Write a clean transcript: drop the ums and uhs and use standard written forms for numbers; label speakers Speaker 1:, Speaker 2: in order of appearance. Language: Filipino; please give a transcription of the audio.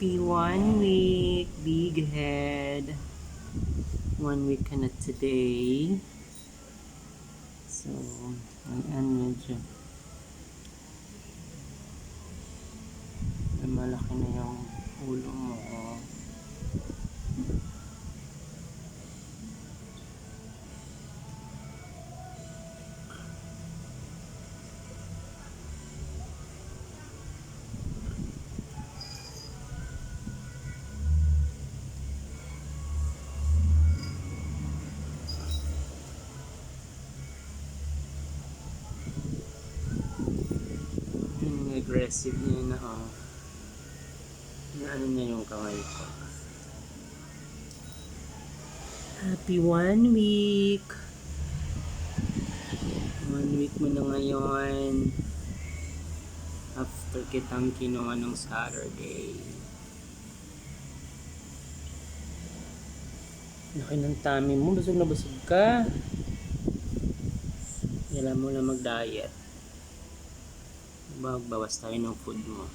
Speaker 1: Happy 1 week, big head. 1 week ka na today. So, medyo malaki na yung ulo mo. Aggressive niya na ano na yung kamay ko. Happy 1 week. 1 week mo na ngayon. After kitang kinuha ng Saturday. Laki ng tummy mo. Busog na busog ka. Kailangan mo na mag-diet. Magbawas tayo ng food mo.